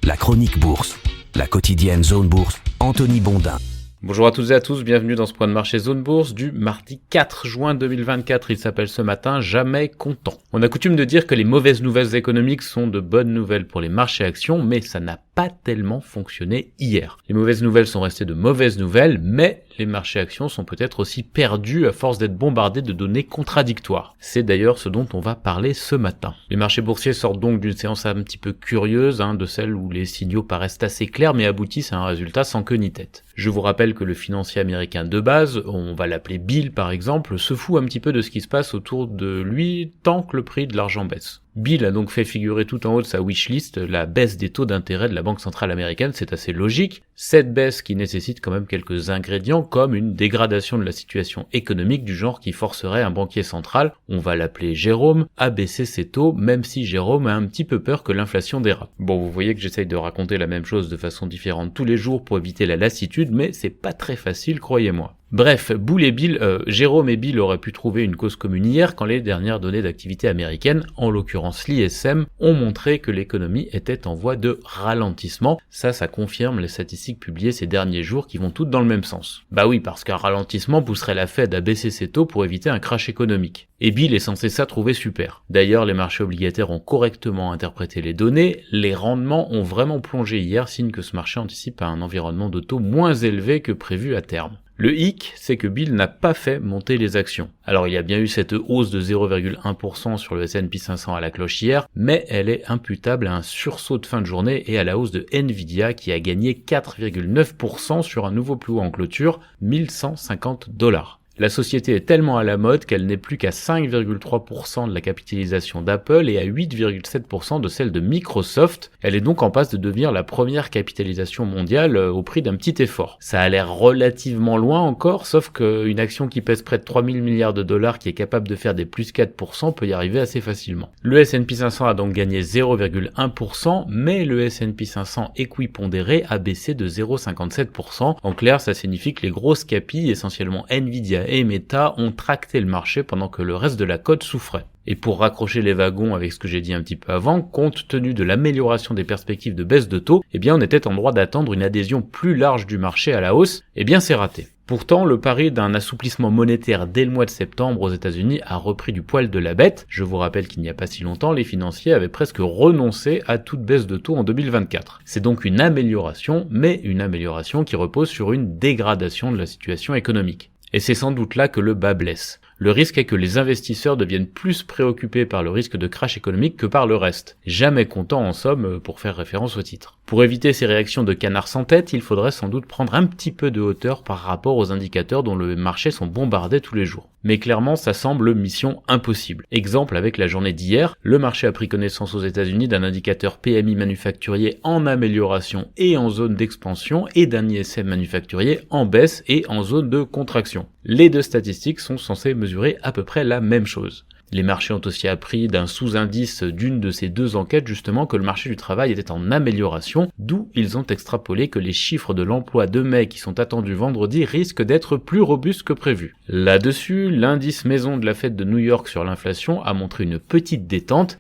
La chronique bourse, la quotidienne Zone Bourse, Anthony Bondin. Bonjour à toutes et à tous, bienvenue dans ce point de marché Zone Bourse du mardi 4 juin 2024. Il s'appelle ce matin « Jamais content ». On a coutume de dire que les mauvaises nouvelles économiques sont de bonnes nouvelles pour les marchés actions, mais ça n'a pas tellement fonctionné hier. Les mauvaises nouvelles sont restées de mauvaises nouvelles, mais les marchés actions sont peut-être aussi perdus à force d'être bombardés de données contradictoires. C'est d'ailleurs ce dont on va parler ce matin. Les marchés boursiers sortent donc d'une séance un petit peu curieuse, de celle où les signaux paraissent assez clairs mais aboutissent à un résultat sans queue ni tête. Je vous rappelle que le financier américain de base, on va l'appeler Bill par exemple, se fout un petit peu de ce qui se passe autour de lui tant que le prix de l'argent baisse. Bill a donc fait figurer tout en haut de sa wishlist la baisse des taux d'intérêt de la Banque centrale américaine, c'est assez logique. Cette baisse qui nécessite quand même quelques ingrédients comme une dégradation de la situation économique du genre qui forcerait un banquier central, on va l'appeler Jérôme, à baisser ses taux même si Jérôme a un petit peu peur que l'inflation dérape. Bon, vous voyez que j'essaye de raconter la même chose de façon différente tous les jours pour éviter la lassitude, mais c'est pas très facile, croyez-moi. Bref, Jérôme et Bill auraient pu trouver une cause commune hier quand les dernières données d'activité américaines, en l'occurrence l'ISM, ont montré que l'économie était en voie de ralentissement. Ça confirme les statistiques publiées ces derniers jours qui vont toutes dans le même sens. Bah oui, parce qu'un ralentissement pousserait la Fed à baisser ses taux pour éviter un crash économique. Et Bill est censé ça trouver super. D'ailleurs, les marchés obligataires ont correctement interprété les données, les rendements ont vraiment plongé hier, signe que ce marché anticipe un environnement de taux moins élevé que prévu à terme. Le hic, c'est que Bill n'a pas fait monter les actions. Alors il y a bien eu cette hausse de 0,1% sur le S&P 500 à la cloche hier, mais elle est imputable à un sursaut de fin de journée et à la hausse de Nvidia qui a gagné 4,9% sur un nouveau plus haut en clôture, $1150. La société est tellement à la mode qu'elle n'est plus qu'à 5,3% de la capitalisation d'Apple et à 8,7% de celle de Microsoft. Elle est donc en passe de devenir la première capitalisation mondiale au prix d'un petit effort. Ça a l'air relativement loin encore, sauf qu'une action qui pèse près de 3000 milliards de dollars qui est capable de faire des plus 4% peut y arriver assez facilement. Le S&P 500 a donc gagné 0,1%, mais le S&P 500 équipondéré a baissé de 0,57%. En clair, ça signifie que les grosses capis, essentiellement Nvidia et Meta, ont tracté le marché pendant que le reste de la cote souffrait. Et pour raccrocher les wagons avec ce que j'ai dit un petit peu avant, compte tenu de l'amélioration des perspectives de baisse de taux, on était en droit d'attendre une adhésion plus large du marché à la hausse, c'est raté. Pourtant, le pari d'un assouplissement monétaire dès le mois de septembre aux États-Unis a repris du poil de la bête. Je vous rappelle qu'il n'y a pas si longtemps, les financiers avaient presque renoncé à toute baisse de taux en 2024. C'est donc une amélioration, mais une amélioration qui repose sur une dégradation de la situation économique. Et c'est sans doute là que le bât blesse. Le risque est que les investisseurs deviennent plus préoccupés par le risque de crash économique que par le reste. Jamais content en somme pour faire référence au titre. Pour éviter ces réactions de canard sans tête, il faudrait sans doute prendre un petit peu de hauteur par rapport aux indicateurs dont le marché sont bombardés tous les jours. Mais clairement, ça semble mission impossible. Exemple avec la journée d'hier, le marché a pris connaissance aux États-Unis d'un indicateur PMI manufacturier en amélioration et en zone d'expansion et d'un ISM manufacturier en baisse et en zone de contraction. Les deux statistiques sont censées mesurer à peu près la même chose. Les marchés ont aussi appris d'un sous-indice d'une de ces deux enquêtes justement que le marché du travail était en amélioration, d'où ils ont extrapolé que les chiffres de l'emploi de mai qui sont attendus vendredi risquent d'être plus robustes que prévu. Là-dessus, l'indice maison de la Fed de New York sur l'inflation a montré une petite détente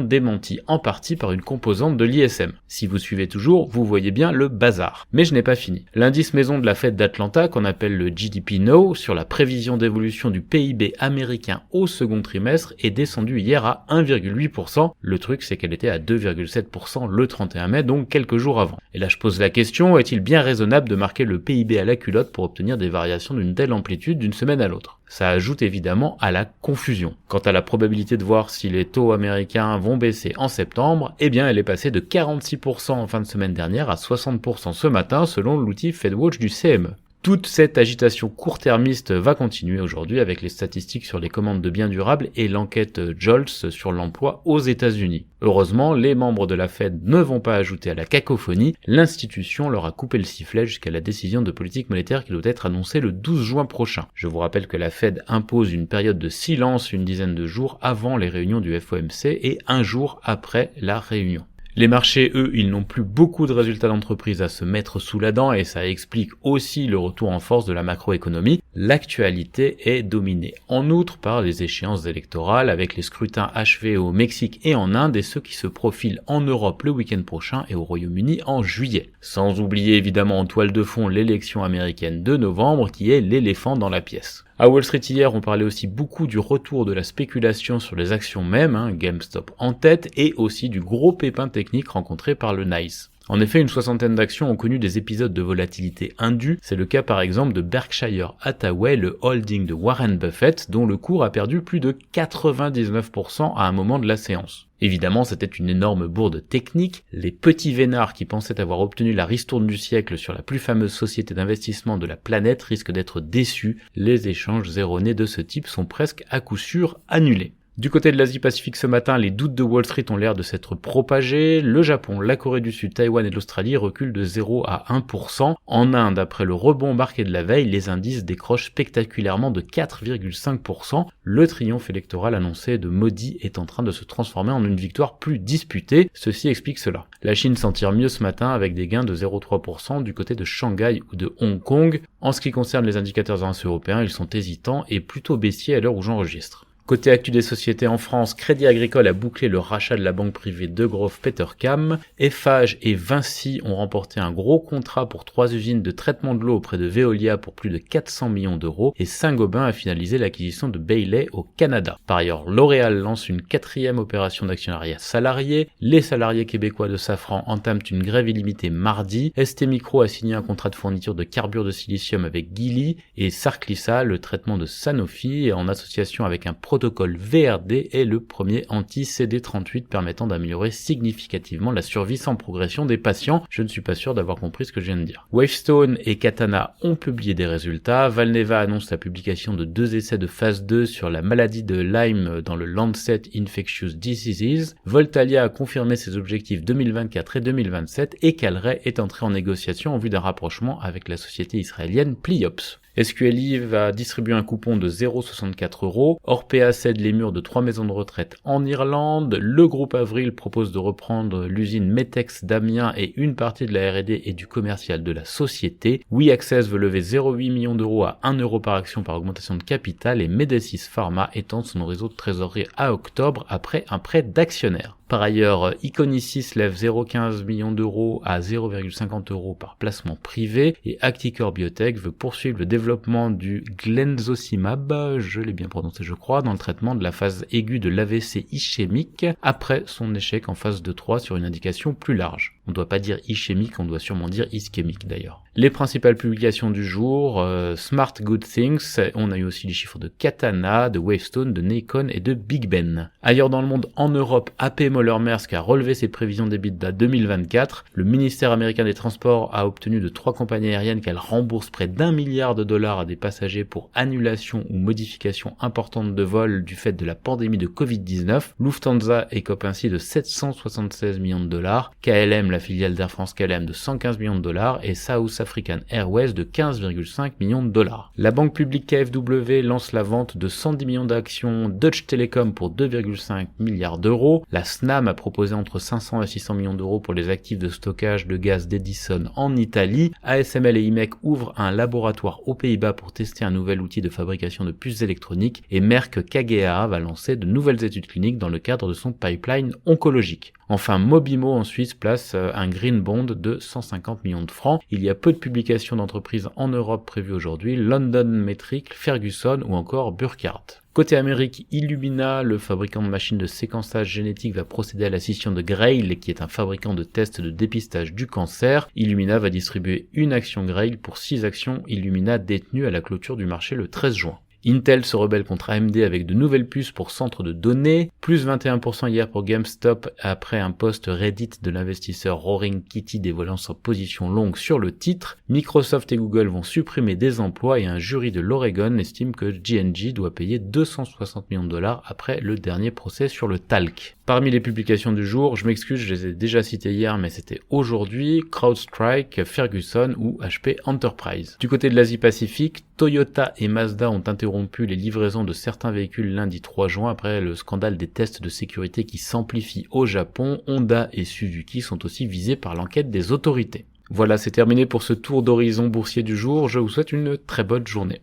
démentie en partie par une composante de l'ISM. Si vous suivez toujours, vous voyez bien le bazar. Mais je n'ai pas fini. L'indice maison de la Fed d'Atlanta, qu'on appelle le GDP Now, sur la prévision d'évolution du PIB américain au second trimestre est descendue hier à 1,8%. Le truc, c'est qu'elle était à 2,7% le 31 mai, donc quelques jours avant. Et là, je pose la question, est-il bien raisonnable de marquer le PIB à la culotte pour obtenir des variations d'une telle amplitude d'une semaine à l'autre? Ça ajoute évidemment à la confusion. Quant à la probabilité de voir si les taux américains vont baisser en septembre, elle est passée de 46% en fin de semaine dernière à 60% ce matin selon l'outil FedWatch du CME. Toute cette agitation court-termiste va continuer aujourd'hui avec les statistiques sur les commandes de biens durables et l'enquête JOLTS sur l'emploi aux États-Unis. Heureusement, les membres de la Fed ne vont pas ajouter à la cacophonie, l'institution leur a coupé le sifflet jusqu'à la décision de politique monétaire qui doit être annoncée le 12 juin prochain. Je vous rappelle que la Fed impose une période de silence une dizaine de jours avant les réunions du FOMC et un jour après la réunion. Les marchés, eux, ils n'ont plus beaucoup de résultats d'entreprise à se mettre sous la dent et ça explique aussi le retour en force de la macroéconomie. L'actualité est dominée en outre par les échéances électorales avec les scrutins achevés au Mexique et en Inde et ceux qui se profilent en Europe le week-end prochain et au Royaume-Uni en juillet. Sans oublier évidemment en toile de fond l'élection américaine de novembre qui est l'éléphant dans la pièce. À Wall Street hier, on parlait aussi beaucoup du retour de la spéculation sur les actions mêmes, GameStop en tête, et aussi du gros pépin technique rencontré par le NICE. En effet, une soixantaine d'actions ont connu des épisodes de volatilité indue, c'est le cas par exemple de Berkshire Hathaway, le holding de Warren Buffett, dont le cours a perdu plus de 99% à un moment de la séance. Évidemment, c'était une énorme bourde technique. Les petits vénards qui pensaient avoir obtenu la ristourne du siècle sur la plus fameuse société d'investissement de la planète risquent d'être déçus. Les échanges erronés de ce type sont presque à coup sûr annulés. Du côté de l'Asie-Pacifique ce matin, les doutes de Wall Street ont l'air de s'être propagés. Le Japon, la Corée du Sud, Taïwan et l'Australie reculent de 0 à 1%. En Inde, après le rebond marqué de la veille, les indices décrochent spectaculairement de 4,5%. Le triomphe électoral annoncé de Modi est en train de se transformer en une victoire plus disputée. Ceci explique cela. La Chine s'en tire mieux ce matin avec des gains de 0,3% du côté de Shanghai ou de Hong Kong. En ce qui concerne les indicateurs européens, ils sont hésitants et plutôt baissiers à l'heure où j'enregistre. Côté actu des sociétés en France, Crédit Agricole a bouclé le rachat de la banque privée Degroof Petercam, Eiffage et Vinci ont remporté un gros contrat pour 3 usines de traitement de l'eau auprès de Veolia pour plus de 400 millions d'euros et Saint-Gobain a finalisé l'acquisition de Bailey au Canada. Par ailleurs, L'Oréal lance une 4e opération d'actionnariat salarié, les salariés québécois de Safran entament une grève illimitée mardi, ST Micro a signé un contrat de fourniture de carbure de silicium avec Geely et Sarclisa, le traitement de Sanofi, en association avec un protocole VRD est le premier anti-CD38 permettant d'améliorer significativement la survie sans progression des patients. Je ne suis pas sûr d'avoir compris ce que je viens de dire. Wavestone et Katana ont publié des résultats. Valneva annonce la publication de 2 essais de phase 2 sur la maladie de Lyme dans le Lancet Infectious Diseases. Voltalia a confirmé ses objectifs 2024 et 2027 et Calray est entré en négociation en vue d'un rapprochement avec la société israélienne Pliops. SQLI va distribuer un coupon de 0,64 €. Orpea cède les murs de 3 maisons de retraite en Irlande. Le groupe Avril propose de reprendre l'usine Metex d'Amiens et une partie de la R&D et du commercial de la société. WeAccess veut lever 0,8 millions d'euros à 1 € par action par augmentation de capital et Medesis Pharma étend son réseau de trésorerie à octobre après un prêt d'actionnaire. Par ailleurs, Iconicis lève 0,15 millions d'euros à 0,50 € par placement privé et Acticor Biotech veut poursuivre le développement du Glenzocimab, je l'ai bien prononcé je crois, dans le traitement de la phase aiguë de l'AVC ischémique après son échec en phase 2-3 sur une indication plus large. On ne doit pas dire ischémique, on doit sûrement dire ischémique d'ailleurs. Les principales publications du jour, Smart Good Things, on a eu aussi les chiffres de Katana, de Wavestone, de Nikon et de Big Ben. Ailleurs dans le monde, en Europe, AP Moller-Maersk a relevé ses prévisions d'EBITDA 2024. Le ministère américain des Transports a obtenu de 3 compagnies aériennes qu'elles remboursent près d'$1 milliard à des passagers pour annulation ou modification importante de vol du fait de la pandémie de Covid-19. Lufthansa écope ainsi de 776 millions de $, KLM, la filiale d'Air France KLM, de 115 millions de $, et South African Airways de 15,5 millions de $. La banque publique KfW lance la vente de 110 millions d'actions Deutsche Telekom pour 2,5 milliards d'euros. La SNAM a proposé entre 500 et 600 millions d'euros pour les actifs de stockage de gaz d'Edison en Italie. ASML et IMEC ouvrent un laboratoire aux Pays-Bas pour tester un nouvel outil de fabrication de puces électroniques et Merck KGaA va lancer de nouvelles études cliniques dans le cadre de son pipeline oncologique. Enfin, Mobimo en Suisse place un green bond de 150 millions de francs. Il y a peu de publications d'entreprises en Europe prévues aujourd'hui, London Metric, Ferguson ou encore Burkhardt. Côté Amérique, Illumina, le fabricant de machines de séquençage génétique, va procéder à la scission de Grail, qui est un fabricant de tests de dépistage du cancer. Illumina va distribuer une action Grail pour 6 actions Illumina détenues à la clôture du marché le 13 juin. Intel se rebelle contre AMD avec de nouvelles puces pour centres de données, plus 21% hier pour GameStop après un post Reddit de l'investisseur Roaring Kitty dévoilant sa position longue sur le titre. Microsoft et Google vont supprimer des emplois et un jury de l'Oregon estime que J&J doit payer 260 millions de $ après le dernier procès sur le talc. Parmi les publications du jour, je m'excuse, je les ai déjà citées hier, mais c'était aujourd'hui, CrowdStrike, Ferguson ou HP Enterprise. Du côté de l'Asie-Pacifique, Toyota et Mazda ont interrompu les livraisons de certains véhicules lundi 3 juin après le scandale des tests de sécurité qui s'amplifie au Japon. Honda et Suzuki sont aussi visés par l'enquête des autorités. Voilà, c'est terminé pour ce tour d'horizon boursier du jour, je vous souhaite une très bonne journée.